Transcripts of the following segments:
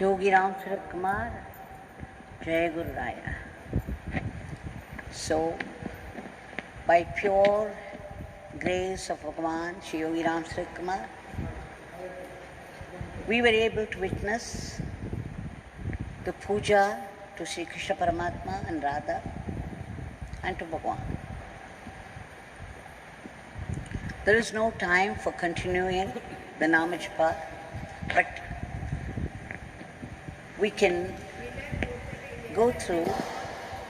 Yogi Ramsuratkumar, Jai Guru Raya. So, by pure grace of Bhagwan Yogi Ramsuratkumar, we were able to witness the puja to Sri Krishna Paramatma and Radha and to Bhagwan. There is no time for continuing the Namajapa, but we can go through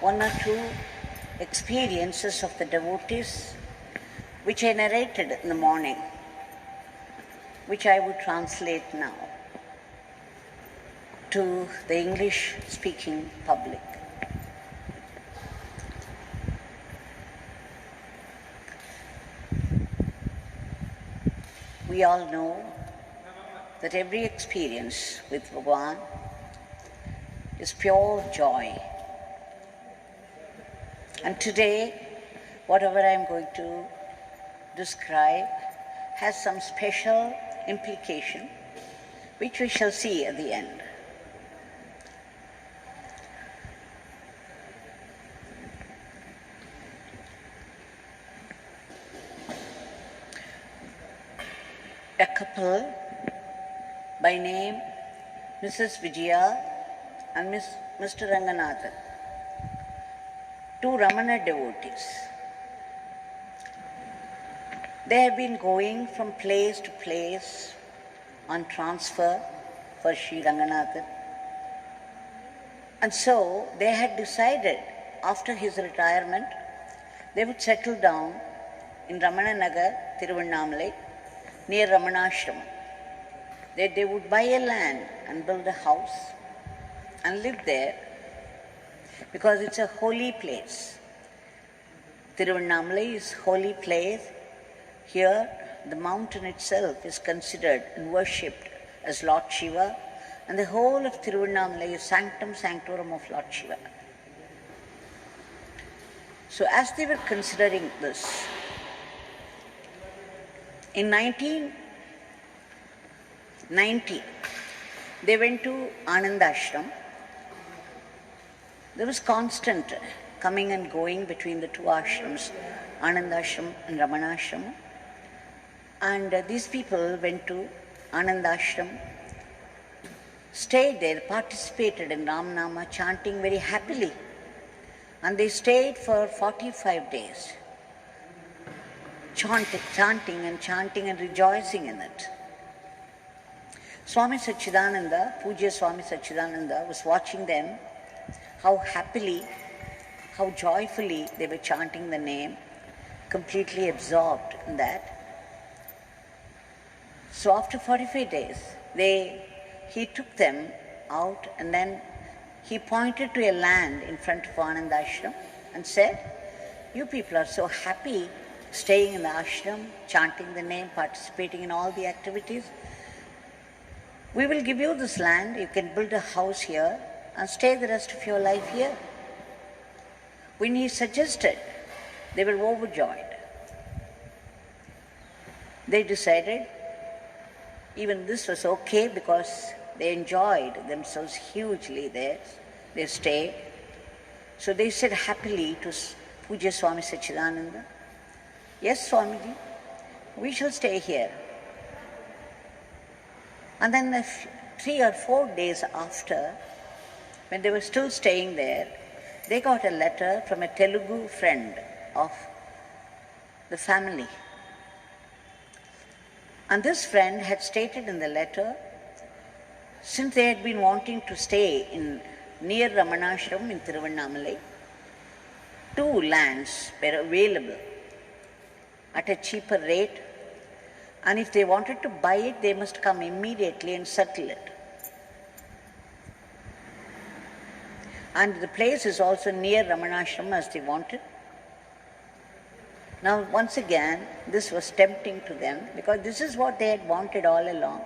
one or two experiences of the devotees which I narrated in the morning, which I would translate now to the English-speaking public. We all know that every experience with Bhagwan is pure joy. And today, whatever I am going to describe has some special implication, which we shall see at the end. A couple by name Mrs. Vijaya and Mr. Ranganathan, two Ramana devotees. They have been going from place to place on transfer for Sri Ranganathan. And so they had decided after his retirement they would settle down in Ramana Nagar, Thiruvanamalai, near Ramanashram. They would buy a land and build a house and live there because it's a holy place. Thiruvanamalai is holy place. Here the mountain itself is considered and worshipped as Lord Shiva, and the whole of Thiruvanamalai is sanctum sanctorum of Lord Shiva. So as they were considering this, in 1990, they went to Ananda Ashram. There was constant coming and going between the two ashrams, Ananda Ashram and Ramana Ashram. And these people went to Ananda Ashram, stayed there, participated in Ram Nama, chanting very happily. And they stayed for 45 days, chanting and rejoicing in it. Swami Satchidananda, Pujya Swami Satchidananda, was watching them, how happily, how joyfully they were chanting the name, completely absorbed in that. So after 45 days, he took them out and then he pointed to a land in front of Ananda Ashram and said, "You people are so happy staying in the ashram, chanting the name, participating in all the activities. We will give you this land, you can build a house here and stay the rest of your life here." When he suggested, they were overjoyed. They decided even this was okay because they enjoyed themselves hugely there, their stay. So they said happily to Pujya Swami Satchidananda, "Yes, Swamiji, we shall stay here." And then 3 or 4 days after, when they were still staying there, they got a letter from a Telugu friend of the family. And this friend had stated in the letter, since they had been wanting to stay near Ramanashram in Thiruvanamalai, 2 lands were available at a cheaper rate, and if they wanted to buy it, they must come immediately and settle it. And the place is also near Ramanashram as they wanted. Now once again, this was tempting to them because this is what they had wanted all along.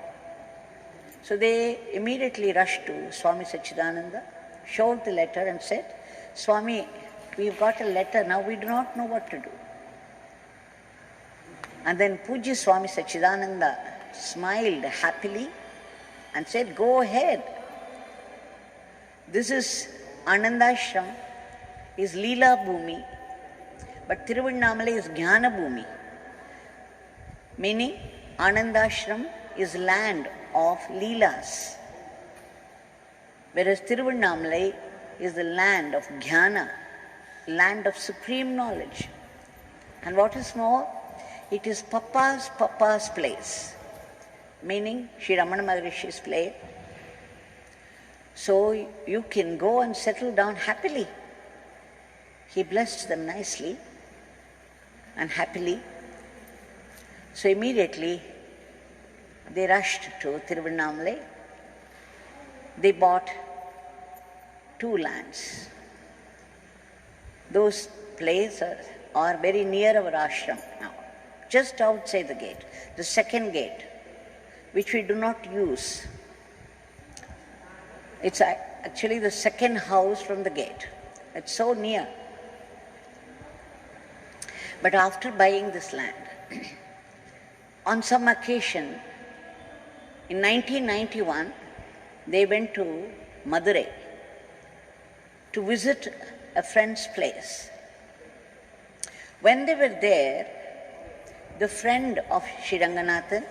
So they immediately rushed to Swami Satchidananda, showed the letter and said, "Swami, we've got a letter, now we do not know what to do." And then Pujya Swami Satchidananda smiled happily and said, "Go ahead. This is Anandashram, is Leela Bhumi, but Thiruvanamalai is Jnana Bhumi, meaning Anandashram is land of Leelas, whereas Thiruvanamalai is the land of Jnana, land of supreme knowledge. And what is more, it is Papa's place, meaning Sri Ramana Maharishi's place. So you can go and settle down happily. He blessed them nicely and happily. So immediately they rushed to Thiruvanamalai. They bought 2 lands. Those places are very near our ashram now, just outside the gate, the second gate, which we do not use. It's actually the second house from the gate. It's so near. But after buying this land, on some occasion, in 1991, they went to Madurai to visit a friend's place. When they were there, the friend of Sri Ranganathan,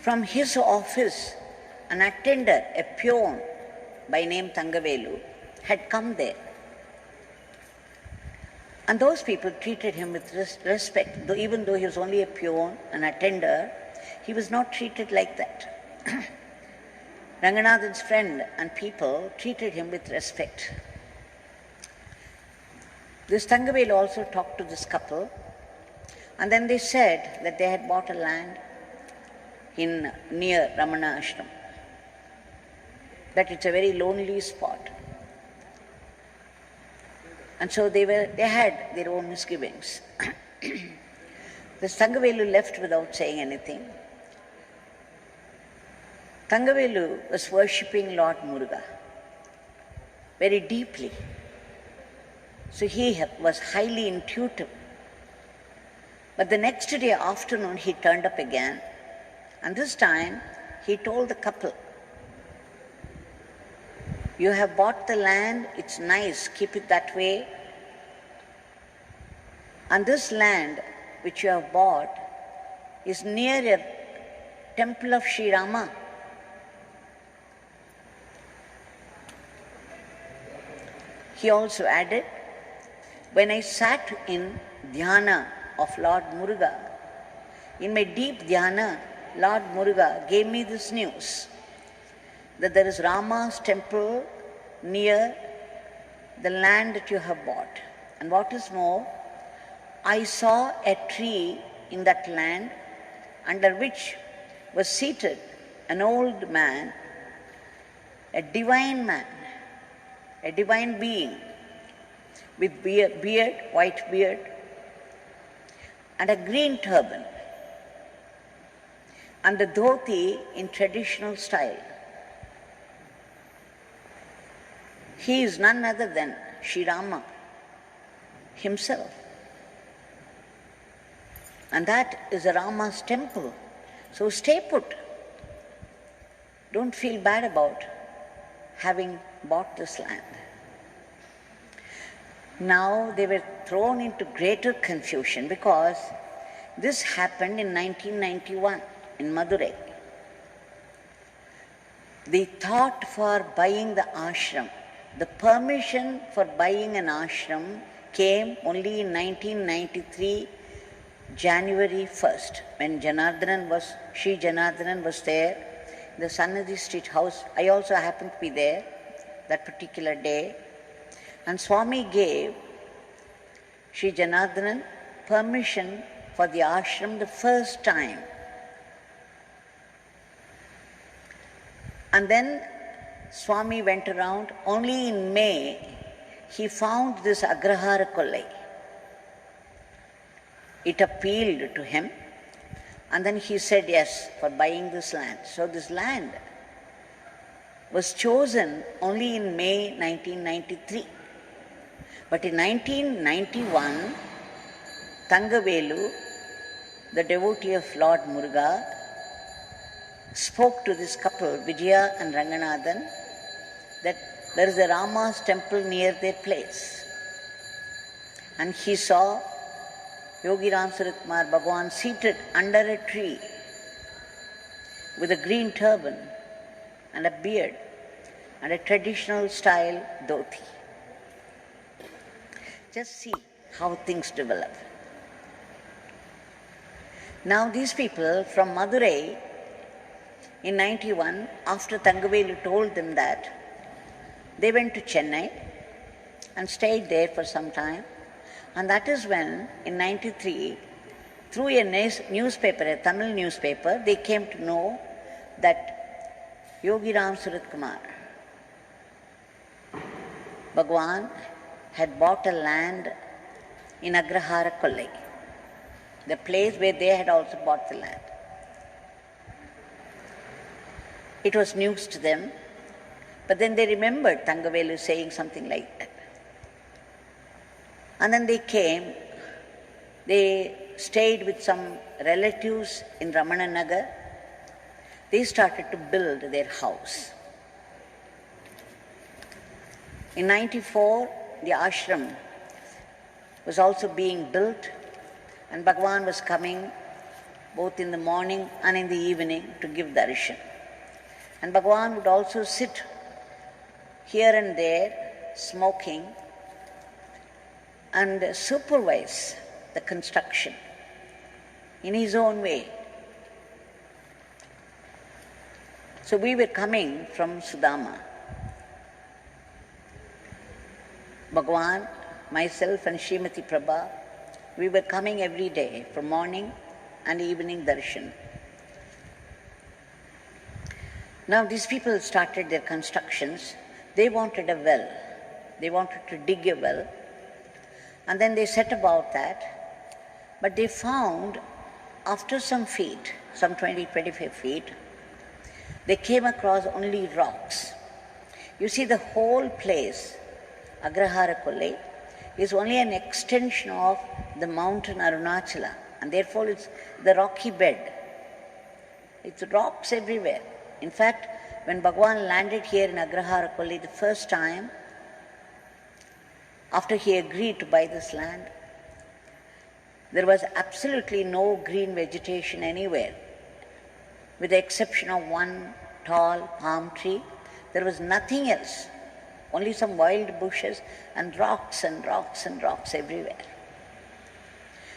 from his office, an attender, a peon by name Thangavelu, had come there. And those people treated him with respect, though even though he was only a peon, an attender, he was not treated like that. Ranganathan's friend and people treated him with respect. This Thangavelu also talked to this couple, and then they said that they had bought a land near Ramana Ashram, that it's a very lonely spot. And so they had their own misgivings. This Thangavelu left without saying anything. Thangavelu was worshipping Lord Muruga very deeply. So he was highly intuitive. But the next day afternoon he turned up again, and this time he told the couple, "You have bought the land, it's nice, keep it that way. And this land which you have bought is near a temple of Sri Rama. He also added, "When I sat in dhyana of Lord Muruga, in my deep dhyana, Lord Muruga gave me this news, that there is Rama's temple near the land that you have bought. And what is more, I saw a tree in that land under which was seated an old man, a divine man, a divine being with beard, white beard, and a green turban, and the dhoti in traditional style. He is none other than Sri Rama himself. And that is Rama's temple. So stay put. Don't feel bad about having bought this land." Now they were thrown into greater confusion because this happened in 1991 in Madurai. The thought for buying the ashram, the permission for buying an ashram came only in 1993, January 1st, when Sri Janardhanan was there, the Sannadhi Street house. I also happened to be there that particular day. And Swami gave Sri Janardhanan permission for the ashram the first time. And then Swami went around. Only in May he found this Agrahara Kollai. It appealed to him, and then he said yes for buying this land. So this land was chosen only in May 1993. But in 1991, Thangavelu, the devotee of Lord Muruga, spoke to this couple, Vijaya and Ranganathan, that there is a Rama's temple near their place. And he saw Yogi Ramsuratkumar Bhagwan seated under a tree with a green turban and a beard and a traditional style dhoti. Just see how things develop. Now these people from Madurai in 91, after Thangavelu told them that, they went to Chennai and stayed there for some time. And that is when, in 93, through a newspaper, a Tamil newspaper, they came to know that Yogi Ramsuratkumar Bhagwan had bought a land in Agrahara Kollai, the place where they had also bought the land. It was news to them, but then they remembered Thangavelu saying something like that. And then they came, they stayed with some relatives in Ramananagar. They started to build their house. In 94, the ashram was also being built, and Bhagwan was coming both in the morning and in the evening to give darshan. And Bhagwan would also sit here and there, smoking, and supervise the construction in his own way. So we were coming from Sudama. Bhagwan, myself and Srimati Prabha, we were coming every day for morning and evening darshan. Now these people started their constructions. They wanted a well. They wanted to dig a well. And then they set about that. But they found, after some feet, some 20-25 feet, they came across only rocks. You see, the whole place, Agrahara Kollai, is only an extension of the mountain Arunachala, and therefore it's the rocky bed. It's rocks everywhere. In fact, when Bhagwan landed here in Agrahara Kollai the first time, after he agreed to buy this land, there was absolutely no green vegetation anywhere. With the exception of one tall palm tree, there was nothing else. Only some wild bushes and rocks and rocks and rocks everywhere.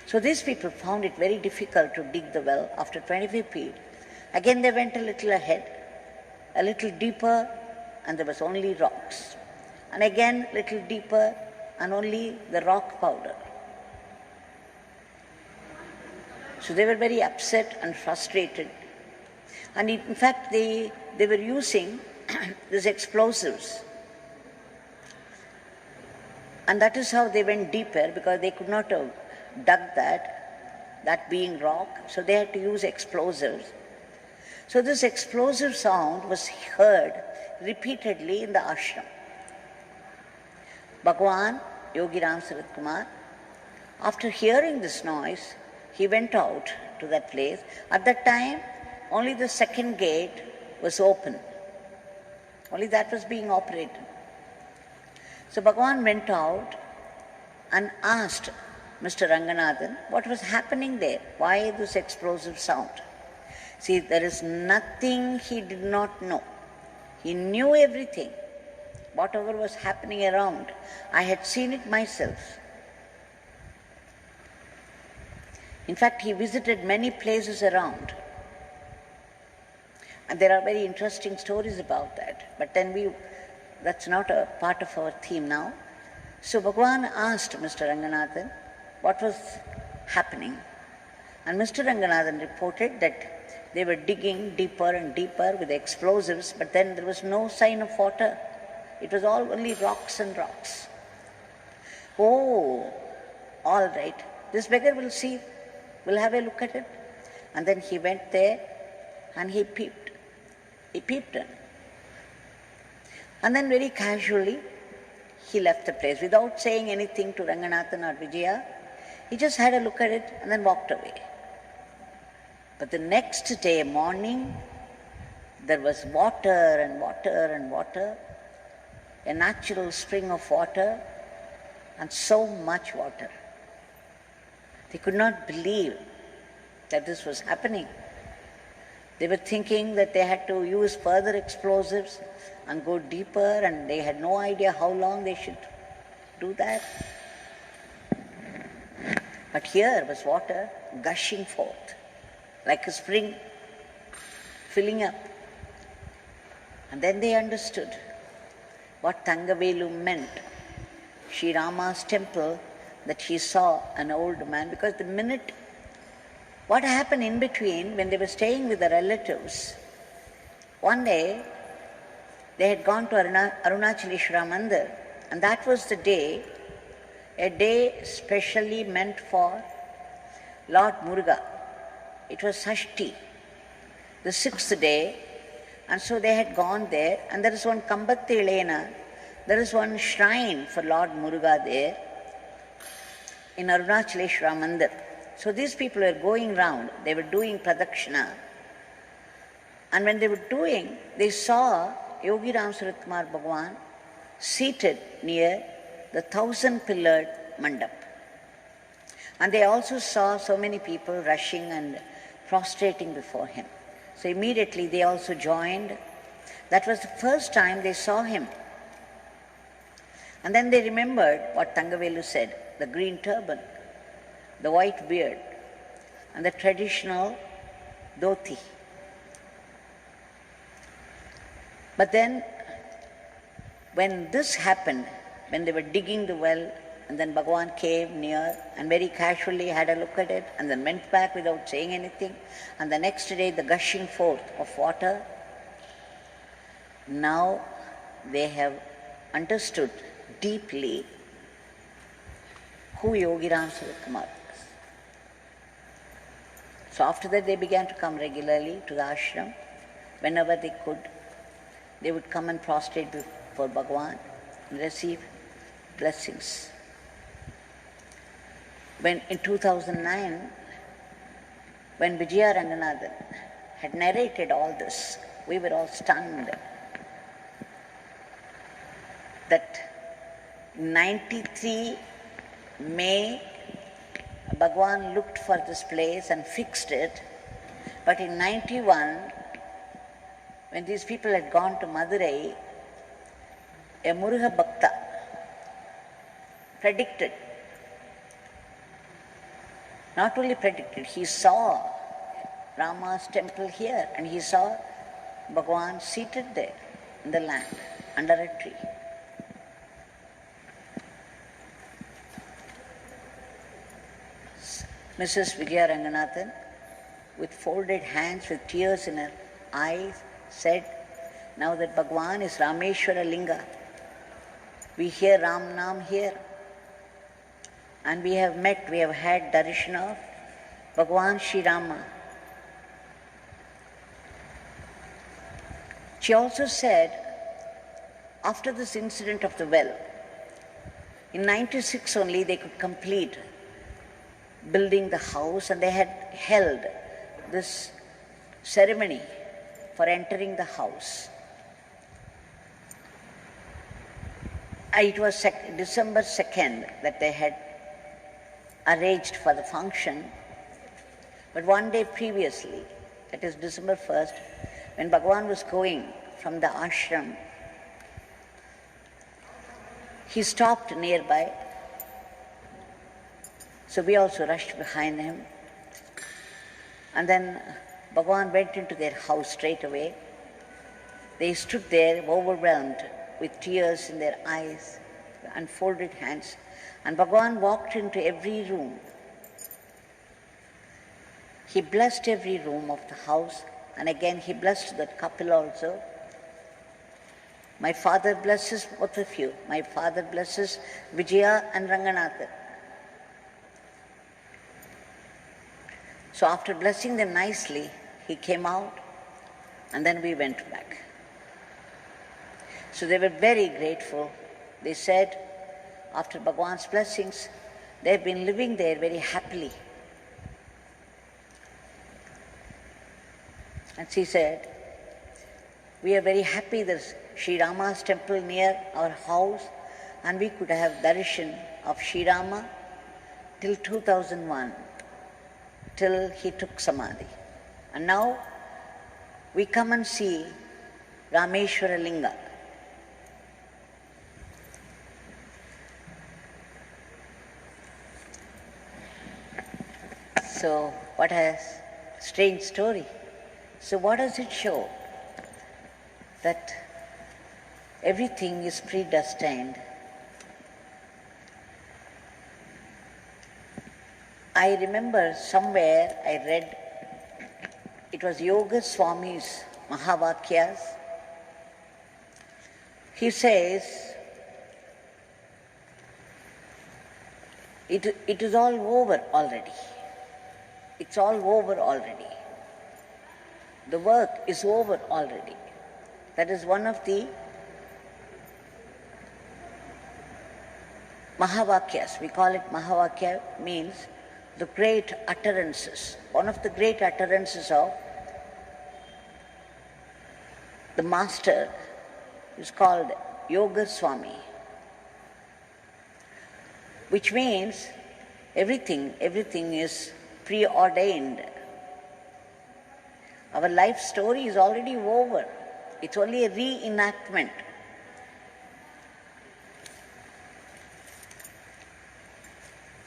So these people found it very difficult to dig the well after 25 feet. Again they went a little ahead, a little deeper, and there was only rocks. And again a little deeper, and only the rock powder. So they were very upset and frustrated. And in fact they were using these explosives. And that is how they went deeper, because they could not have dug that being rock, so they had to use explosives. So this explosive sound was heard repeatedly in the ashram. Bhagwan Yogi Ramsuratkumar, after hearing this noise, he went out to that place. At that time, only the second gate was open. Only that was being operated. So Bhagwan went out and asked Mr. Ranganathan what was happening there, why this explosive sound. See, there is nothing he did not know. He knew everything, whatever was happening around. I had seen it myself. In fact, he visited many places around. And there are very interesting stories about that. But then that's not a part of our theme now. So Bhagwan asked Mr. Ranganathan what was happening. And Mr. Ranganathan reported that they were digging deeper and deeper with explosives, but then there was no sign of water. It was all only rocks and rocks. Oh, all right. This beggar will see, will have a look at it. And then he went there and he peeped. He peeped in. And then very casually, he left the place without saying anything to Ranganathan or Vijaya. He just had a look at it and then walked away. But the next day morning, there was water and water and water, a natural spring of water, and so much water. They could not believe that this was happening. They were thinking that they had to use further explosives and go deeper, and they had no idea how long they should do that. But here was water gushing forth like a spring, filling up. And then they understood what Thangavelu meant, Sri Rama's temple, that he saw an old man. Because the minute, what happened in between when they were staying with the relatives, one day they had gone to Arunachaleshwara Mandir, and that was the day, a day specially meant for Lord Muruga. It was Sashti, the 6th day, and so they had gone there, and there is one Kambatte Elena, there is one shrine for Lord Muruga there in Arunachaleshwara Mandir. So these people were going round, they were doing pradakshina, and when they were doing, they saw Yogi Ramsuratkumar Bhagwan seated near the 1,000-pillared mandap. And they also saw so many people rushing and prostrating before him. So immediately they also joined. That was the first time they saw him. And then they remembered what Thangavelu said, the green turban, the white beard, and the traditional dhoti. But then, when this happened, when they were digging the well, and then Bhagwan came near and very casually had a look at it, and then went back without saying anything, and the next day the gushing forth of water, now they have understood deeply who Yogi Ramsuratkumar is. So after that they began to come regularly to the ashram. Whenever they could, they would come and prostrate before Bhagwan and receive blessings. When in 2009, when Vijaya Ranganathan had narrated all this, we were all stunned that in 93 May, Bhagwan looked for this place and fixed it, but in 91, when these people had gone to Madurai, a Muruga Bhakta predicted, not only predicted, he saw Rama's temple here, and he saw Bhagwan seated there in the land under a tree. Mrs. Vijaya Ranganathan, with folded hands, with tears in her eyes, said, now that Bhagwan is Rameshwara Linga, we hear Ram Nam here, and we have met, we have had darshan of Bhagwan Sri Rama. She also said, after this incident of the well, in 96 only they could complete building the house, and they had held this ceremony for entering the house. It was December 2nd that they had arranged for the function, but one day previously, that is December 1st, when Bhagwan was going from the ashram, he stopped nearby. So we also rushed behind him. And then Bhagwan went into their house straight away. They stood there overwhelmed with tears in their eyes, unfolded hands. And Bhagwan walked into every room. He blessed every room of the house, and again he blessed that couple also. My father blesses both of you. My father blesses Vijaya and Ranganathan. So after blessing them nicely, he came out, and then we went back. So they were very grateful. They said, after Bhagwan's blessings, they've been living there very happily. And she said, We are very happy there's Sri Rama's temple near our house, and we could have darshan of Sri Rama till 2001, till he took Samadhi. And now we come and see Rameshwara Linga. So, what a strange story. So what does it show? That everything is predestined. I remember somewhere I read, it was Yoga Swami's Mahavakyas. He says, it is all over already. It's all over already. The work is over already. That is one of the Mahavakyas. We call it Mahavakya, means the great utterances. One of the great utterances of the master is called Yoga Swami, which means everything is preordained. Our life story is already over. It's only a reenactment.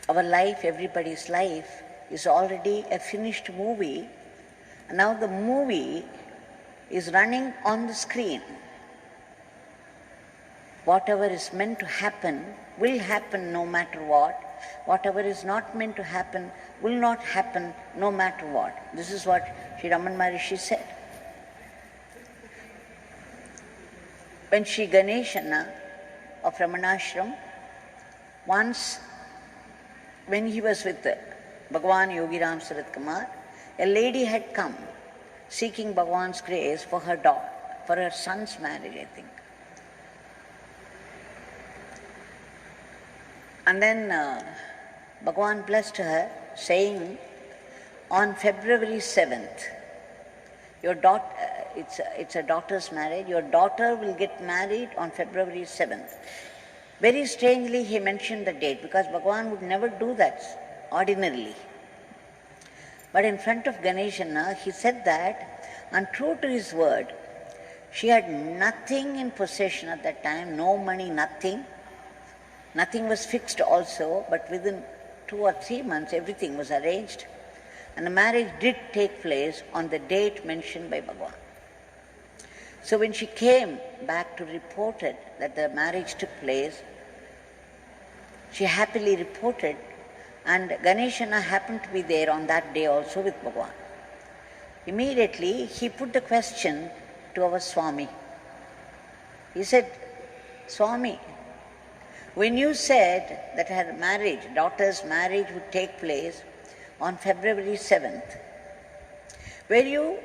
Our life, everybody's life, is already a finished movie. And now the movie is running on the screen. Whatever is meant to happen will happen no matter what. Whatever is not meant to happen will not happen no matter what. This is what Sri Raman Maharishi said. When Sri Ganeshana of Ramanashram, once when he was with Bhagwan Yogi Ramsuratkumar, a lady had come seeking Bhagwan's grace for her daughter, for her son's marriage, I think. And then Bhagwan blessed her, saying, on February 7th, your daughter, it's a daughter's marriage, your daughter will get married on February 7th. Very strangely he mentioned the date, because Bhagwan would never do that ordinarily. But in front of Ganeshana, he said that, and true to his word, she had nothing in possession at that time, no money, nothing. Nothing was fixed also, but within 2 or 3 months everything was arranged. And the marriage did take place on the date mentioned by Bhagwan. So when she came back to report it, that the marriage took place, she happily reported, and Ganeshana happened to be there on that day also with Bhagwan. Immediately he put the question to our Swami. He said, Swami, when you said that her marriage, daughter's marriage would take place on February 7th, were you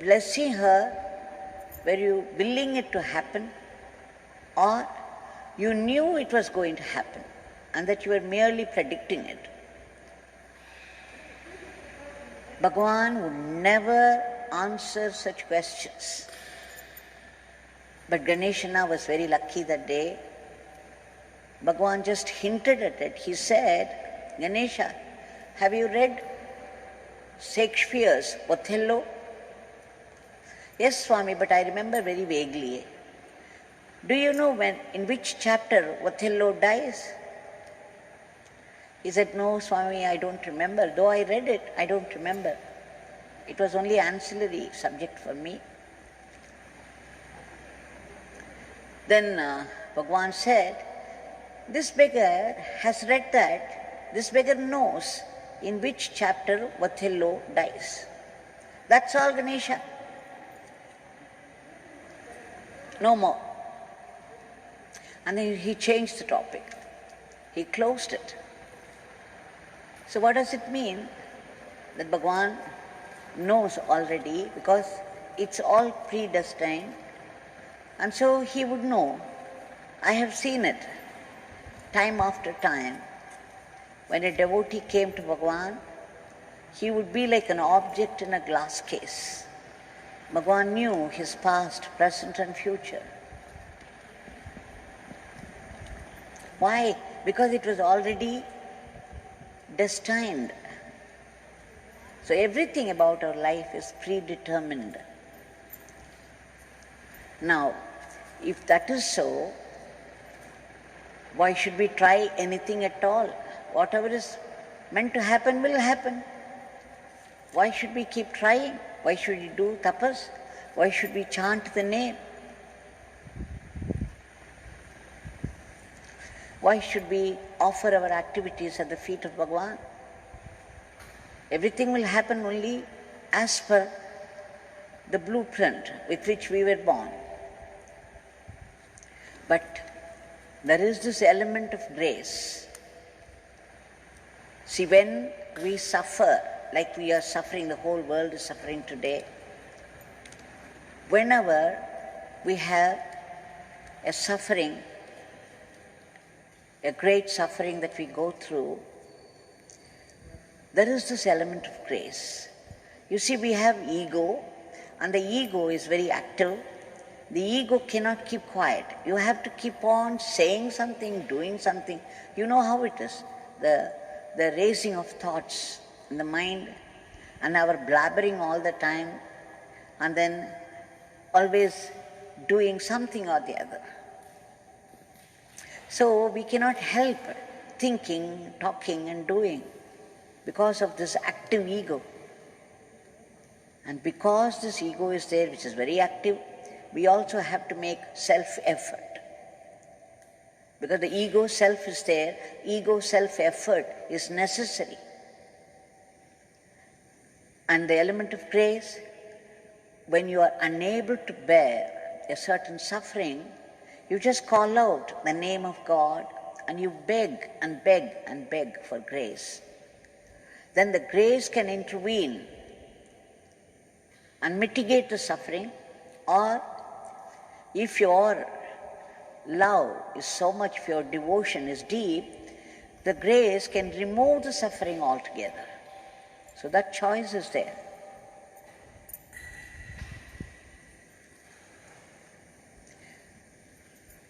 blessing her, were you willing it to happen, or you knew it was going to happen and that you were merely predicting it? Bhagwan would never answer such questions. But Ganeshana was very lucky that day. Bhagwan just hinted at it. He said, Ganesha, have you read Shakespeare's Othello? Yes, Swami, but I remember very vaguely. Do you know in which chapter Othello dies? He said, no, Swami, I don't remember. Though I read it, I don't remember. It was only ancillary subject for me. Then Bhagwan said, this beggar has read that, this beggar knows in which chapter Othello dies. That's all, Ganesha. No more. And then he changed the topic. He closed it. So what does it mean? That Bhagwan knows already, because it's all predestined, and so he would know. I have seen it time after time. When a devotee came to Bhagwan, he would be like an object in a glass case. Bhagwan knew his past, present and future. Why? Because it was already destined. So everything about our life is predetermined. Now, if that is so, why should we try anything at all? Whatever is meant to happen will happen. Why should we keep trying? Why should we do tapas? Why should we chant the name? Why should we offer our activities at the feet of Bhagwan? Everything will happen only as per the blueprint with which we were born. But there is this element of grace. See, when we suffer, like we are suffering, the whole world is suffering today, whenever we have a suffering, a great suffering that we go through, there is this element of grace. You see, we have ego, and the ego is very active. The ego cannot keep quiet. You have to keep on saying something, doing something. You know how it is, the racing of thoughts in the mind, and our blabbering all the time, and then always doing something or the other. So we cannot help thinking, talking and doing because of this active ego. And because this ego is there, which is very active, we also have to make self-effort. Because the ego self is there, ego self-effort is necessary. And the element of grace, when you are unable to bear a certain suffering, you just call out the name of God and you beg and beg and beg for grace. Then the grace can intervene and mitigate the suffering, or if your love is so much, if your devotion is deep, the grace can remove the suffering altogether. So that choice is there.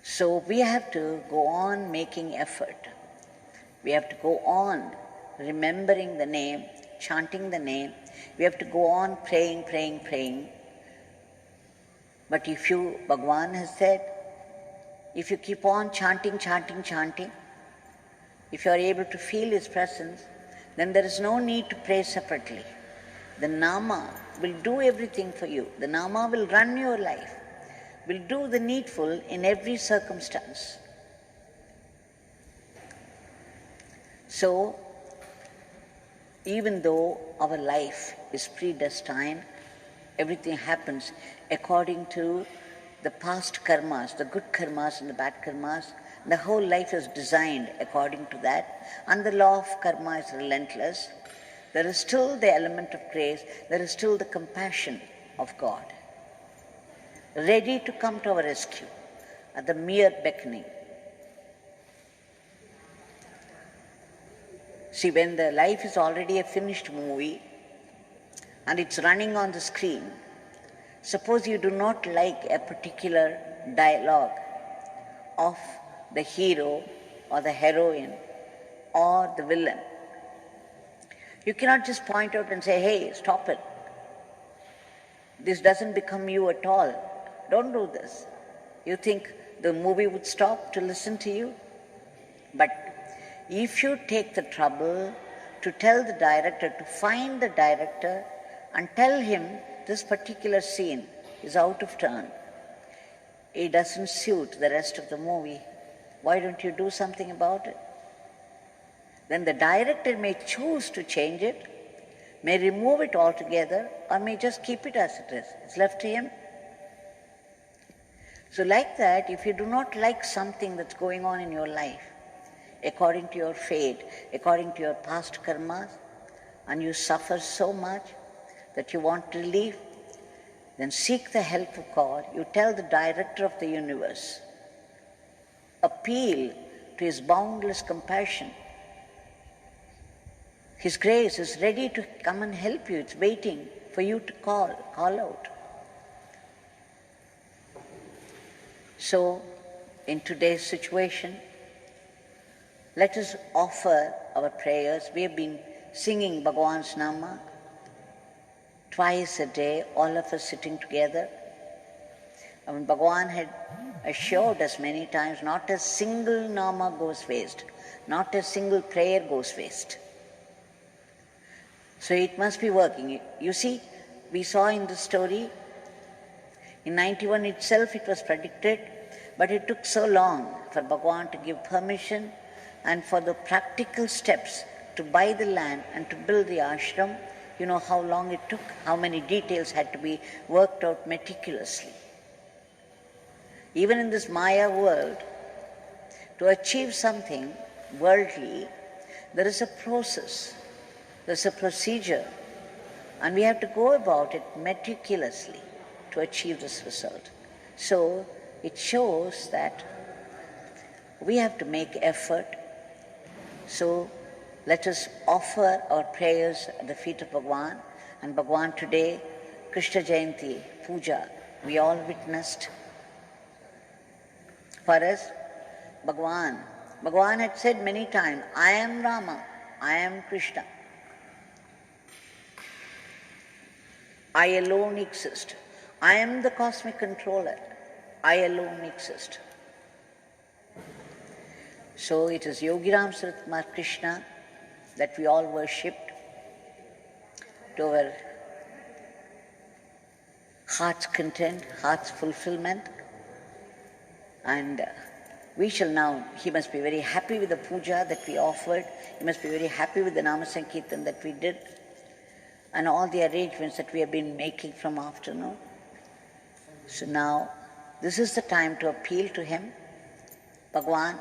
So we have to go on making effort. We have to go on remembering the name, chanting the name. We have to go on praying, praying, praying. But if you, Bhagwan has said, if you keep on chanting, chanting, chanting, if you are able to feel His presence, then there is no need to pray separately. The Nama will do everything for you. The Nama will run your life, will do the needful in every circumstance. So, even though our life is predestined, everything happens according to the past karmas, the good karmas and the bad karmas. The whole life is designed according to that, and the law of karma is relentless. There is still the element of grace, there is still the compassion of God, ready to come to our rescue at the mere beckoning. See, when the life is already a finished movie and it's running on the screen, suppose you do not like a particular dialogue of the hero or the heroine or the villain. You cannot just point out and say, hey, stop it. This doesn't become you at all. Don't do this. You think the movie would stop to listen to you? But if you take the trouble to tell the director, to find the director and tell him this particular scene is out of turn, it doesn't suit the rest of the movie, why don't you do something about it? Then the director may choose to change it, may remove it altogether, or may just keep it as it is. It's left to him. So like that, if you do not like something that's going on in your life, according to your fate, according to your past karmas, and you suffer so much that you want relief, then seek the help of God. You tell the director of the universe, appeal to His boundless compassion. His grace is ready to come and help you. It's waiting for you to call out. So, in today's situation, let us offer our prayers. We have been singing Bhagwan's Nama twice a day, all of us sitting together. I mean, Bhagwan had assured us many times, not a single Nama goes waste, not a single prayer goes waste. So it must be working. You see, we saw in the story, in 91 itself it was predicted, but it took so long for Bhagwan to give permission and for the practical steps to buy the land and to build the ashram. You know how long it took, how many details had to be worked out meticulously. Even in this Maya world, to achieve something worldly, there is a process, there is a procedure, and we have to go about it meticulously to achieve this result. So it shows that we have to make effort. So let us offer our prayers at the feet of Bhagwan. And Bhagwan today, Krishna Jayanti, Puja, we all witnessed. For us, Bhagwan had said many times, I am Rama, I am Krishna. I alone exist. I am the cosmic controller. I alone exist. So it is Yogi Ramsuratkumar Krishna that we all worshipped to our heart's content, heart's fulfillment. And we shall now, he must be very happy with the puja that we offered. He must be very happy with the Nama Sankirtan that we did and all the arrangements that we have been making from afternoon. So now, this is the time to appeal to him. Bhagwan,